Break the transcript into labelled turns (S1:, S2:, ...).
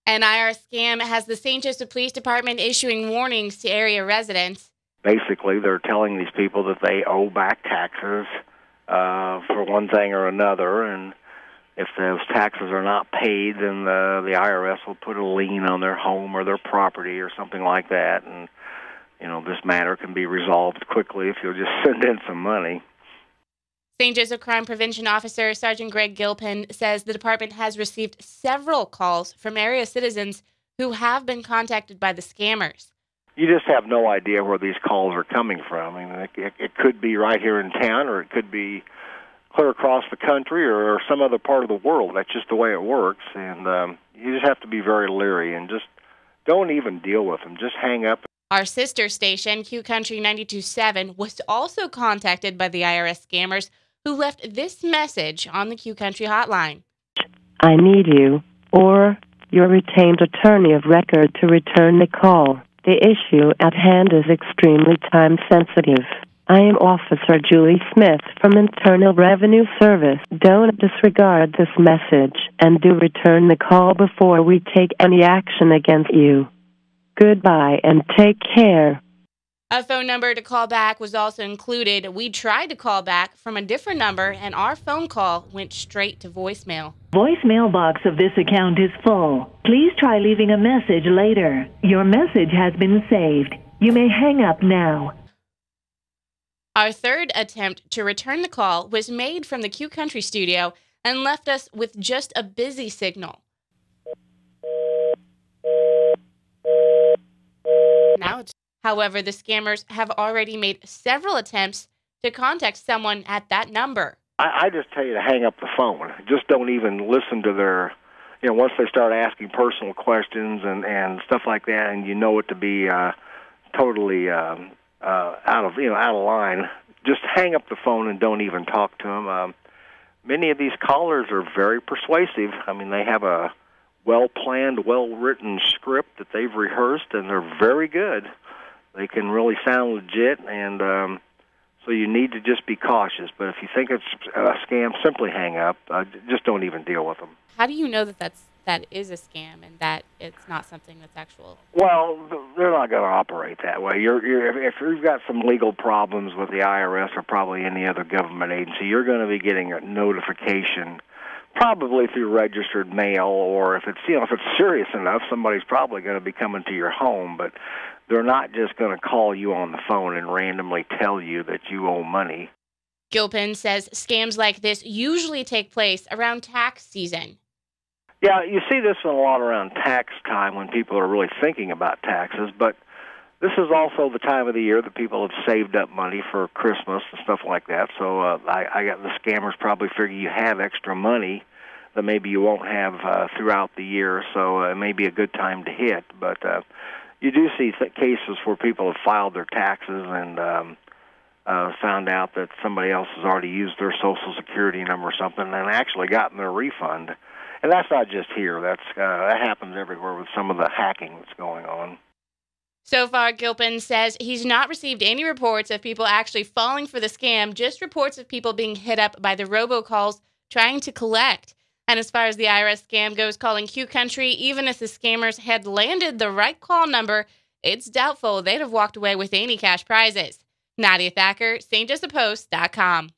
S1: An IRS scam has the St. Joseph Police Department issuing warnings to area residents.
S2: Basically, they're telling these people that they owe back taxes for one thing or another, and if those taxes are not paid, then the IRS will put a lien on their home or their property or something like that, and this matter can be resolved quickly if you'll just send in some money.
S1: St. Joseph Crime Prevention Officer Sergeant Greg Gilpin says the department has received several calls from area citizens who have been contacted by the scammers.
S2: You just have no idea where these calls are coming from. I mean, it could be right here in town, or it could be clear across the country or some other part of the world. That's just the way it works, and you just have to be very leery and just don't even deal with them. Just hang up.
S1: Our sister station, Q Country 92.7, was also contacted by the IRS scammers who left this message on the Q Country hotline.
S3: I need you, or your retained attorney of record, to return the call. The issue at hand is extremely time-sensitive. I am Officer Julie Smith from Internal Revenue Service. Don't disregard this message, and do return the call before we take any action against you. Goodbye and take care.
S1: A phone number to call back was also included. We tried to call back from a different number, and our phone call went straight to voicemail.
S4: Voicemail box of this account is full. Please try leaving a message later. Your message has been saved. You may hang up now.
S1: Our third attempt to return the call was made from the Q Country studio and left us with just a busy signal. However, the scammers have already made several attempts to contact someone at that number.
S2: I just tell you to hang up the phone. Just don't even listen to their, once they start asking personal questions and stuff like that, and it to be totally out of line. Just hang up the phone and don't even talk to them. Many of these callers are very persuasive. I mean, they have a well-planned, well-written script that they've rehearsed, and they're very good. They can really sound legit, and so you need to just be cautious. But if you think it's a scam, simply hang up. Just don't even deal with them.
S1: How do you know that is a scam and that it's not something that's actual?
S2: Well, they're not going to operate that way. If you've got some legal problems with the IRS or probably any other government agency, you're going to be getting a notification, probably through registered mail, or if it's serious enough, somebody's probably going to be coming to your home. But they're not just going to call you on the phone and randomly tell you that you owe money.
S1: Gilpin says scams like this usually take place around tax season.
S2: Yeah, you see this a lot around tax time when people are really thinking about taxes, but this is also the time of the year that people have saved up money for Christmas and stuff like that. So I got the scammers probably figure you have extra money that maybe you won't have throughout the year, so it may be a good time to hit. But you do see cases where people have filed their taxes and found out that somebody else has already used their Social Security number or something and actually gotten their refund. And that's not just here. That happens everywhere with some of the hacking that's going on.
S1: So far, Gilpin says he's not received any reports of people actually falling for the scam, just reports of people being hit up by the robocalls trying to collect. And as far as the IRS scam goes, calling Q Country, even if the scammers had landed the right call number, it's doubtful they'd have walked away with any cash prizes. Nadia Thacker, stjosephpost.com.